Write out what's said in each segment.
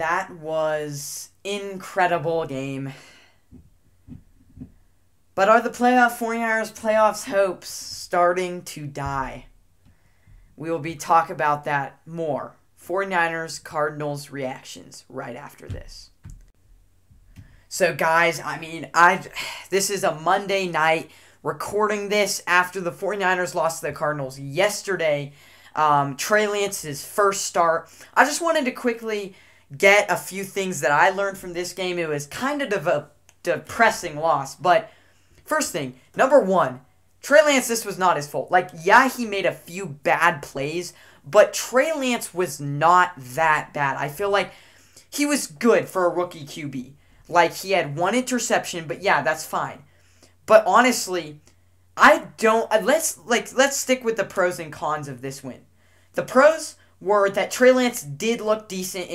that was incredible game. But are the 49ers playoffs hopes starting to die? We will be talking about that more. 49ers Cardinals reactions right after this. So guys, this is a Monday night, recording this after the 49ers lost to the Cardinals yesterday. Trey Lance's first start. I just wanted to quickly get a few things that I learned from this game. It was kind of a depressing loss, but first thing, number one, Trey Lance, this was not his fault. Yeah, he made a few bad plays, but Trey Lance was not that bad. I feel like he was good for a rookie QB. He had one interception, but yeah, that's fine. But honestly, let's stick with the pros and cons of this win. The pros were that Trey Lance did look decent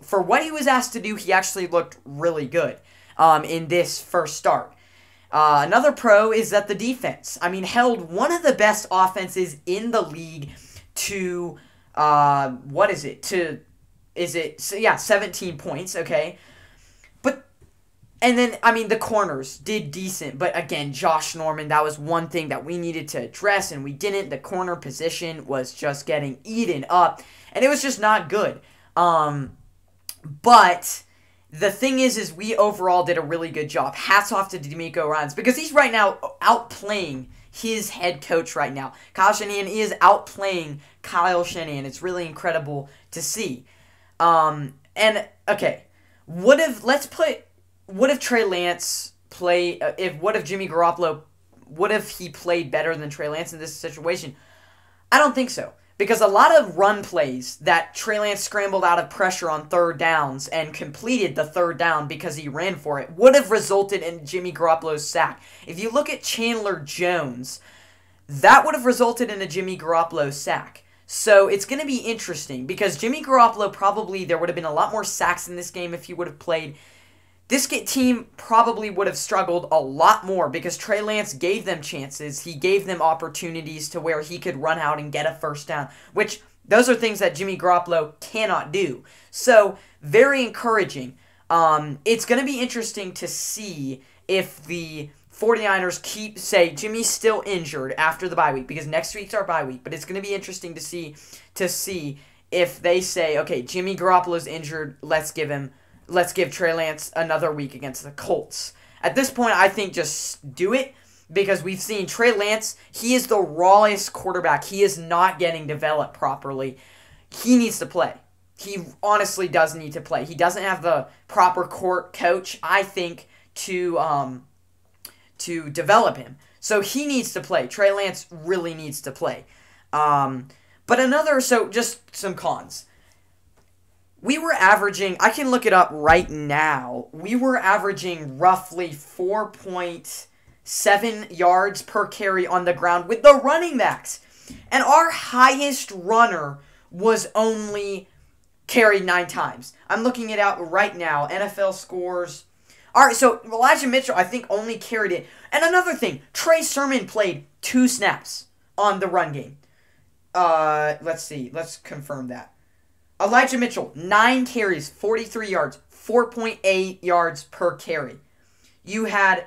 for what he was asked to do. He actually looked really good in this first start. Another pro is that the defense, held one of the best offenses in the league to, 17 points, okay? And then, the corners did decent. But again, Josh Norman, that was one thing that we needed to address, and we didn't. The corner position was just getting eaten up, and it was just not good. But the thing is we overall did a really good job. Hats off to D'Amico Ryans, because he's right now outplaying his head coach right now. Kyle Shanahan is outplaying Kyle Shanahan. It's really incredible to see. What if Trey Lance what if Jimmy Garoppolo, what if he played better than Trey Lance in this situation? I don't think so. Because a lot of run plays that Trey Lance scrambled out of pressure on third downs and completed the third down because he ran for it would have resulted in Jimmy Garoppolo's sack. If you look at Chandler Jones, that would have resulted in a Jimmy Garoppolo sack. So it's going to be interesting because Jimmy Garoppolo there would have been a lot more sacks in this game if he would have played. This team probably would have struggled a lot more because Trey Lance gave them chances. He gave them opportunities to where he could run out and get a first down, which those are things that Jimmy Garoppolo cannot do. So, very encouraging. It's going to be interesting to see if the 49ers Jimmy's still injured after the bye week, because next week's our bye week, but it's going to be interesting to see if they say, okay, Jimmy Garoppolo's injured, let's give Trey Lance another week against the Colts. At this point, I think just do it, because we've seen Trey Lance, he is the rawest quarterback. He is not getting developed properly. He needs to play. He honestly does need to play. He doesn't have the proper coach, I think, to develop him. So he needs to play. Trey Lance really needs to play. Just some cons. We were averaging, I can look it up right now, we were averaging roughly 4.7 yards per carry on the ground with the running backs. And our highest runner was only carried 9 times. I'm looking it out right now, NFL scores. Alright, so Elijah Mitchell, I think, only carried it. And another thing, Trey Sermon played 2 snaps on the run game. Let's see, let's confirm that. Elijah Mitchell, 9 carries, 43 yards, 4.8 yards per carry. You had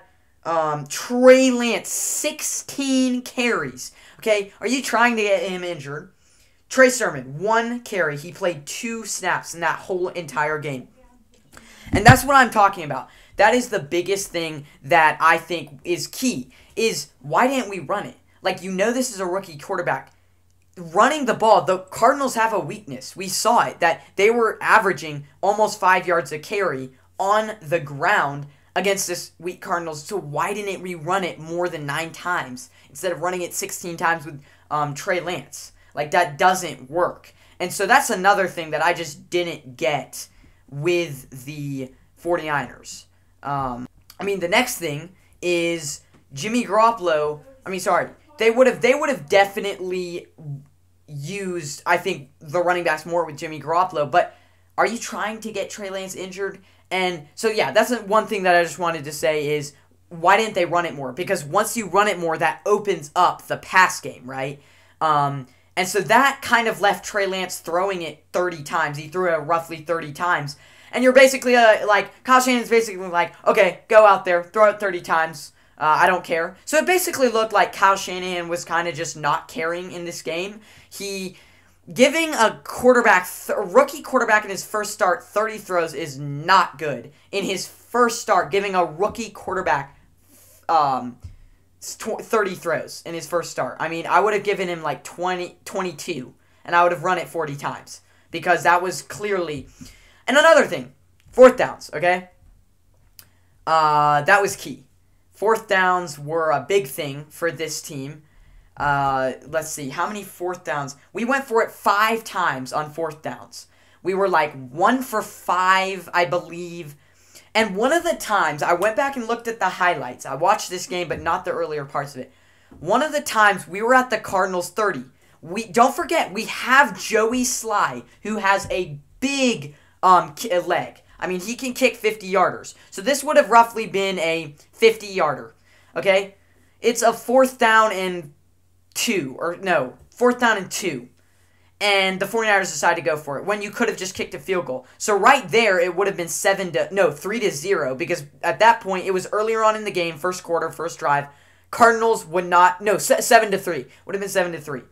Trey Lance, 16 carries. Okay, are you trying to get him injured? Trey Sermon, 1 carry. He played 2 snaps in that whole entire game. And that's what I'm talking about. That is the biggest thing that I think is key, is why didn't we run it? This is a rookie quarterback. Running the ball, the Cardinals have a weakness. We saw it, that they were averaging almost 5 yards a carry on the ground against this weak Cardinals. So why didn't we run it more than 9 times instead of running it 16 times with Trey Lance? That doesn't work. And so that's another thing that I just didn't get with the 49ers. The next thing is Jimmy Garoppolo. They would have definitely used, I think, the running backs more with Jimmy Garoppolo. But are you trying to get Trey Lance injured? And so, yeah, that's one thing that I just wanted to say is, why didn't they run it more? Because once you run it more, that opens up the pass game, right? And so that kind of left Trey Lance throwing it 30 times. He threw it roughly 30 times. And you're basically, Kyle Shanahan's basically like, okay, go out there, throw it 30 times. I don't care. So it basically looked like Kyle Shanahan was kind of just not caring in this game. Giving a rookie quarterback in his first start 30 throws is not good. In his first start, giving a rookie quarterback 30 throws in his first start. I mean, I would have given him like 22, and I would have run it 40 times. Because that was clearly... And another thing, 4th downs, okay? That was key. 4th downs were a big thing for this team. Let's see, how many 4th downs? We went for it 5 times on 4th downs. We were like 1 for 5, I believe. And one of the times, I went back and looked at the highlights. I watched this game, but not the earlier parts of it. One of the times, we were at the Cardinals 30. Don't forget, we have Joey Sly, who has a big leg. I mean, he can kick 50-yarders. So this would have roughly been a 50-yarder, okay? It's a 4th down and 2, or no, 4th down and 2. And the 49ers decided to go for it when you could have just kicked a field goal. So right there, it would have been 3-0, because at that point, it was earlier on in the game, first quarter, first drive. Cardinals would not, 7-3. Would have been 7-3.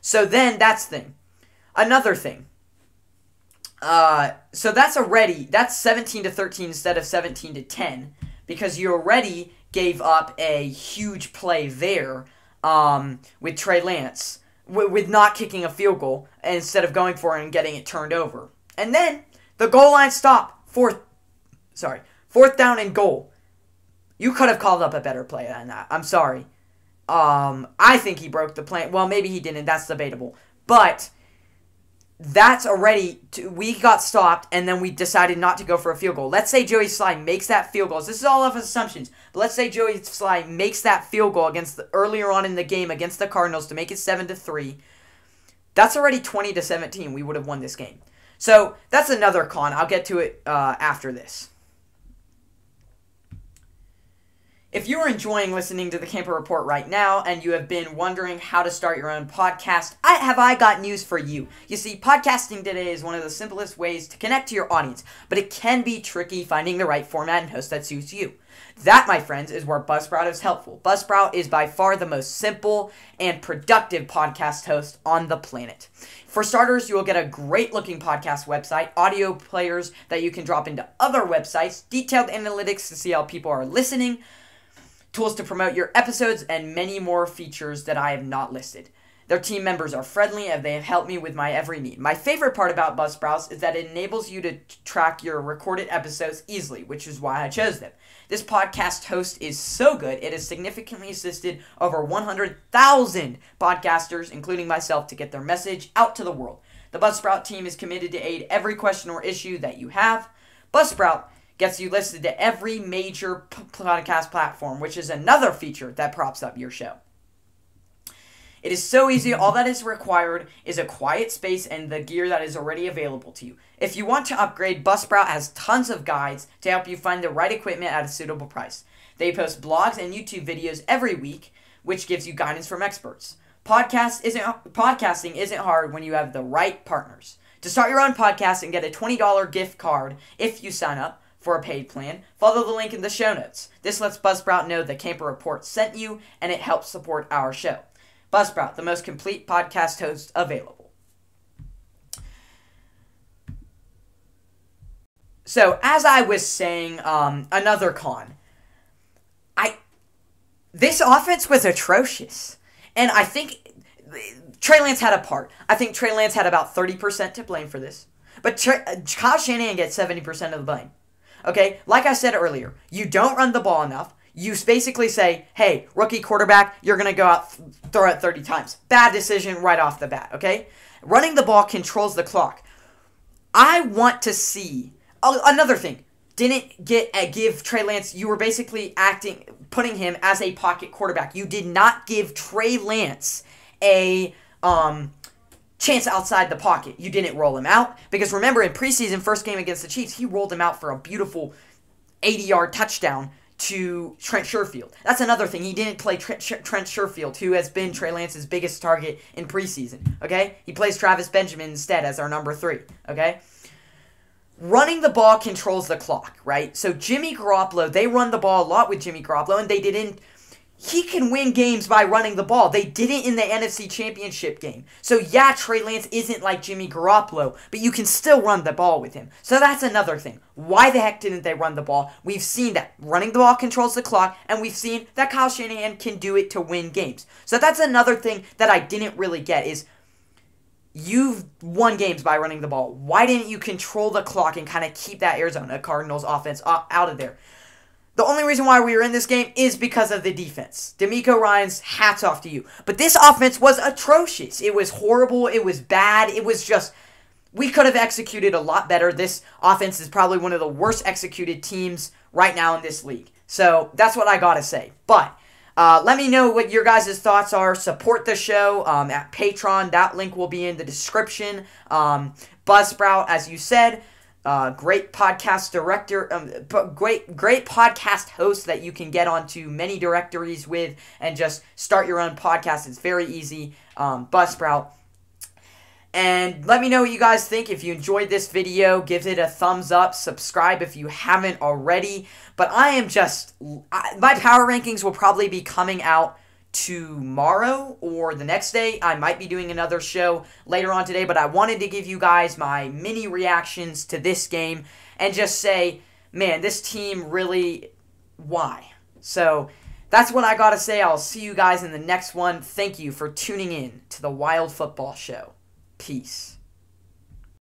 So then, that's the thing. Another thing. So that's 17-13 instead of 17-10, because you already gave up a huge play there with Trey Lance, with not kicking a field goal instead of going for it and getting it turned over. And then the goal line stop, 4th down and goal. You could have called up a better play than that. I'm sorry. I think he broke the plan. Well, maybe he didn't. That's debatable. But that's already, we got stopped, and then we decided not to go for a field goal. Let's say Joey Sly makes that field goal. This is all of assumptions. But let's say Joey Sly makes that field goal earlier on in the game against the Cardinals to make it 7-3. That's already 20-17. We would have won this game. So that's another con. I'll get to it after this. If you are enjoying listening to the Camper Report right now and you have been wondering how to start your own podcast, I got news for you. You see, podcasting today is one of the simplest ways to connect to your audience, but it can be tricky finding the right format and host that suits you. That, my friends, is where Buzzsprout is helpful. Buzzsprout is by far the most simple and productive podcast host on the planet. For starters, you will get a great-looking podcast website, audio players that you can drop into other websites, detailed analytics to see how people are listening, tools to promote your episodes, and many more features that I have not listed. Their team members are friendly and they have helped me with my every need. My favorite part about Buzzsprout is that it enables you to track your recorded episodes easily, which is why I chose them. This podcast host is so good, it has significantly assisted over 100,000 podcasters, including myself, to get their message out to the world. The Buzzsprout team is committed to aid every question or issue that you have. Buzzsprout gets you listed to every major podcast platform, which is another feature that props up your show. It is so easy. All that is required is a quiet space and the gear that is already available to you. If you want to upgrade, Buzzsprout has tons of guides to help you find the right equipment at a suitable price. They post blogs and YouTube videos every week, which gives you guidance from experts. Podcasting isn't hard when you have the right partners. To start your own podcast and get a $20 gift card if you sign up for a paid plan, follow the link in the show notes. This lets Buzzsprout know the Camper Report sent you, and it helps support our show. Buzzsprout, the most complete podcast host available. So, as I was saying, another con. This offense was atrocious. And I think Trey Lance had a part. I think Trey Lance had about 30% to blame for this. But Kyle Shanahan gets 70% of the blame. Okay, like I said earlier, you don't run the ball enough. You basically say, hey, rookie quarterback, you're going to go out, throw it 30 times. Bad decision right off the bat, okay? Running the ball controls the clock. I want to see, another thing, didn't give Trey Lance, you were basically putting him as a pocket quarterback. You did not give Trey Lance a chance outside the pocket. You didn't roll him out. Because remember, in preseason, first game against the Chiefs, he rolled him out for a beautiful 80-yard touchdown to Trent Sherfield. That's another thing. He didn't play Trent Sherfield, who has been Trey Lance's biggest target in preseason, okay? He plays Travis Benjamin instead as our number 3, okay? Running the ball controls the clock, right? So Jimmy Garoppolo, they run the ball a lot with Jimmy Garoppolo, and they didn't. He can win games by running the ball. They didn't in the NFC Championship game. So yeah, Trey Lance isn't like Jimmy Garoppolo, but you can still run the ball with him. So that's another thing. Why the heck didn't they run the ball? We've seen that running the ball controls the clock, and we've seen that Kyle Shanahan can do it to win games. So that's another thing that I didn't really get is you've won games by running the ball. Why didn't you control the clock and kind of keep that Arizona Cardinals offense out of there? The only reason why we were in this game is because of the defense. DeMeco Ryans, hats off to you. But this offense was atrocious. It was horrible. It was bad. It was just, we could have executed a lot better. This offense is probably one of the worst executed teams right now in this league. So that's what I got to say. But let me know what your guys' thoughts are. Support the show at Patreon. That link will be in the description. Buzzsprout, as you said, great podcast director, great podcast host that you can get onto many directories with and just start your own podcast. It's very easy. Buzzsprout. And let me know what you guys think. If you enjoyed this video, give it a thumbs up. Subscribe if you haven't already. But I am just, my power rankings will probably be coming out tomorrow or the next day. I might be doing another show later on today, but I wanted to give you guys my mini reactions to this game and just say, man, this team really, why? So that's what I got to say. I'll see you guys in the next one. Thank you for tuning in to the Wild Football Show. Peace.